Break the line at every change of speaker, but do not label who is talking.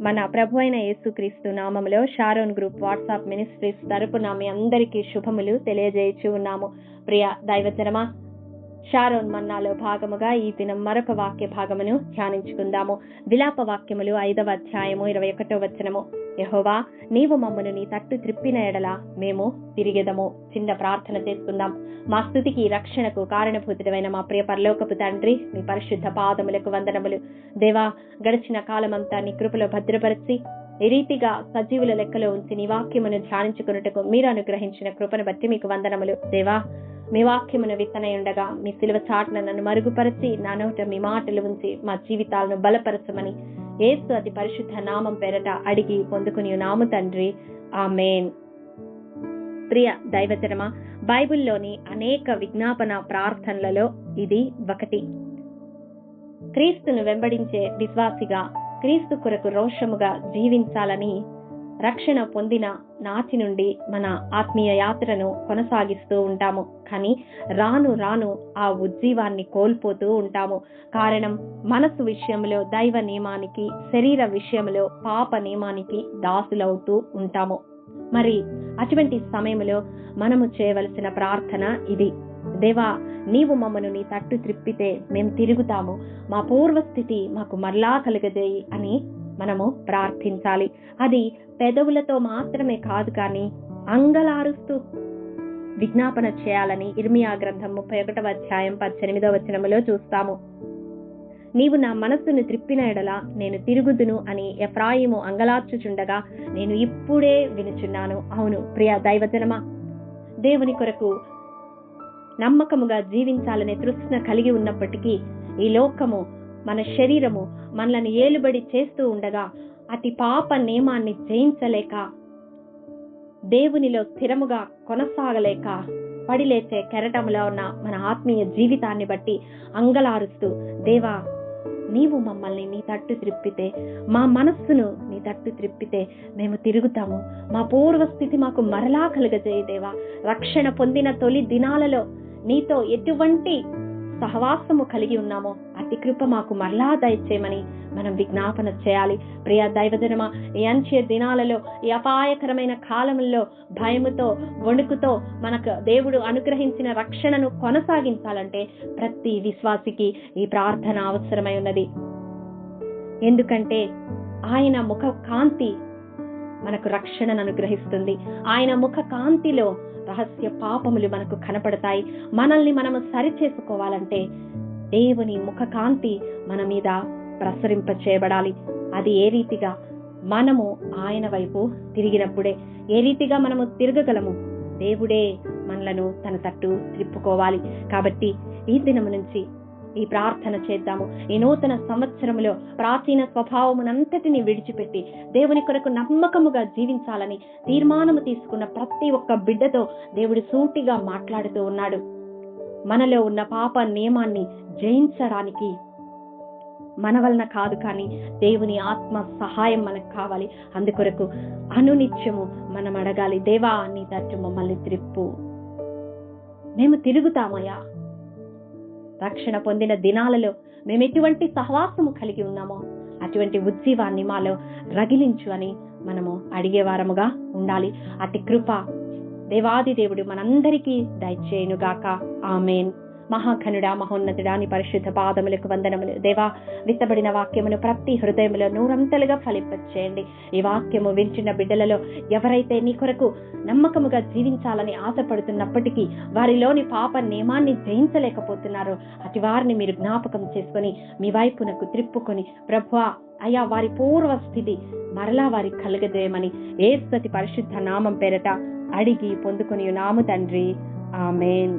మన ప్రభు అయిన యేసుక్రీస్తు నామములో షారోన్ గ్రూప్ వాట్సాప్ మినిస్ట్రీస్ తరపున మీ అందరికీ శుభములు తెలియజేయచ్చు ఉన్నాము. ప్రియ దైవజనమా, షారోన్ మన్నాలో భాగముగా ఈ దినం మరొక వాక్య భాగమును ధ్యానించుకుందాము. విలాప వాక్యములు 5వ అధ్యాయము 21వ వచనము. యెహోవా, నీవు మమ్మను నీ తట్టు త్రిప్పిన ఎడల మేము తిరిగెదము. చిన్న ప్రార్థన చేసుకుందాం. మా స్తుతికి రక్షణకు కారణభూతుడైన మా ప్రియ పరలోకపు తండ్రి, మీ పరిశుద్ధ పాదములకు వందనములు. దేవా, గడిచిన కాలమంతా నీ కృపలో భద్రపరిచి ఈ రీతిగా సజీవుల లెక్కలో ఉంచి నీ వాక్యమును ధ్యానించుకున్నట్టుకు మీరు అనుగ్రహించిన కృపను బట్టి మీకు వందనములు. దేవా, మీ వాక్యమును విత్తనయుండగా మీ సిలువ చాటున నన్ను మరుగుపరిచి నా నోట మీ మాటలు ఉంచి మా జీవితాలను బలపరచమని యేసు అతి పరిశుద్ధ నామం పేరట అడిగి పొందుకుని నాము తండ్రి, ఆమేన్. ప్రియ దైవజనమా, బైబిల్లోని అనేక విజ్ఞాపన ప్రార్థనలలో ఇది ఒకటి. క్రీస్తును వెంబడించే విశ్వాసిగా క్రీస్తు కొరకు రోషముగా జీవించాలని రక్షణ పొందిన నాటి నుండి మన ఆత్మీయ యాత్రను కొనసాగిస్తూ ఉంటాము. కానీ రాను రాను ఆ ఉజ్జీవాన్ని కోల్పోతూ ఉంటాము. కారణం, మనసు విషయంలో దైవ నియమానికి, శరీర విషయంలో పాప నియమానికి దాసులవుతూ ఉంటాము. మరి అటువంటి సమయంలో మనము చేయవలసిన ప్రార్థన ఇది. దేవా, నీవు మమ్మను నీ తట్టు త్రిప్పితే మేము తిరుగుతాము, మా పూర్వస్థితి మాకు మరలా కలుగజేయి అని మనము ప్రార్థించాలి. అది పెదవులతో మాత్రమే కాదు, కానీ అంగలారుస్తూ విజ్ఞాపన చేయాలని ఇర్మియా గ్రంథం 31వ అధ్యాయం 18వ వచనములో చూస్తాము. నీవు నా మనస్సును త్రిప్పిన ఎడల నేను తిరుగుదును అని ఎఫ్రాయిము అంగలార్చుచుండగా నేను ఇప్పుడే వినుచున్నాను. అవును ప్రియ దైవజనమా, దేవుని కొరకు నమ్మకముగా జీవించాలనే తృష్ణ కలిగి ఉన్నప్పటికీ ఈ లోకము, మన శరీరము మనల్ని ఏలుబడి చేస్తూ ఉండగా అతి పాప నియమాన్ని జయించలేక, దేవునిలో స్థిరముగా కొనసాగలేక, పడిలేచే కెరటములో ఉన్న మన ఆత్మీయ జీవితాన్ని బట్టి అంగలారుస్తూ, దేవా, నీవు మమ్మల్ని నీ తట్టు త్రిప్పితే, మా మనస్సును నీ తట్టు త్రిప్పితే మేము తిరుగుతాము, మా పూర్వస్థితి మాకు మరలా కలుగజేయి దేవా. రక్షణ పొందిన తొలి దినాలలో నీతో ఎటువంటి సహవాసము కలిగి ఉన్నామో అతి కృప మాకు మరలా దయచేయమని మనం విజ్ఞాపన చేయాలి. ప్రియ దైవజనమా, ఈ అంచె దినాలలో, ఈ అపాయకరమైన కాలంలో భయముతో, వణుకుతో మనకు దేవుడు అనుగ్రహించిన రక్షణను కొనసాగించాలంటే ప్రతి విశ్వాసికి ఈ ప్రార్థన అవసరమై ఉన్నది. ఎందుకంటే ఆయన ముఖ కాంతి మనకు రక్షణను అనుగ్రహిస్తుంది. ఆయన ముఖ కాంతిలో రహస్య పాపములు మనకు కనపడతాయి. మనల్ని మనము సరి చేసుకోవాలంటే దేవుని ముఖ కాంతి మన మీద ప్రసరింప చేయబడాలి. అది ఏ రీతిగా? మనము ఆయన వైపు తిరిగినప్పుడే. ఏ రీతిగా మనము తిరగగలము? దేవుడే మనలను తన తట్టు త్రిప్పుకోవాలి. కాబట్టి ఈ దినము నుంచి ఈ ప్రార్థన చేద్దాము. ఈ నూతన సంవత్సరములో ప్రాచీన స్వభావమునంతటిని విడిచిపెట్టి దేవుని కొరకు నమ్మకముగా జీవించాలని తీర్మానము తీసుకున్న ప్రతి ఒక్క బిడ్డతో దేవుడు సూటిగా మాట్లాడుతూ ఉన్నాడు. మనలో ఉన్న పాప నియమాన్ని జయించడానికి మన వలన కాదు, కానీ దేవుని ఆత్మ సహాయం మనకు కావాలి. అందుకొరకు అనునిత్యము మనం అడగాలి, దేవా, నీ తట్టు మమ్మల్ని త్రిప్పు, మేము తిరుగుతామయ్యా. రక్షణ పొందిన దినాలలో మేము ఎటువంటి సహవాసము కలిగి ఉన్నామో అటువంటి ఉజ్జీవాన్ని మాలో రగిలించు అని మనము అడిగేవారముగా ఉండాలి. అతి కృప దేవాది దేవుడు మనందరికీ దయచేయునుగాక. ఆమేన్. మహాఘనుడా, మహోన్నతుడా, నీ పరిశుద్ధ పాదములకు వందనములు. దేవా, విత్తబడిన వాక్యమును ప్రతి హృదయములో నూరంతలుగా ఫలింపచేయండి. ఈ వాక్యము వింటున్న బిడ్డలలో ఎవరైతే నీ కొరకు నమ్మకముగా జీవించాలని ఆశపడుతున్నప్పటికీ వారిలోని పాప నియమాన్ని జయించలేకపోతున్నారో అటు వారిని మీరు జ్ఞాపకం చేసుకొని మీ వైపునకు త్రిప్పుకొని, ప్రభువా అయ్యా, వారి పూర్వ స్థితి మరలా వారి కలుగజేయమని యేసు పరిశుద్ధ నామం పేరట అడిగి పొందుకొని నాము తండ్రి, ఆమేన్.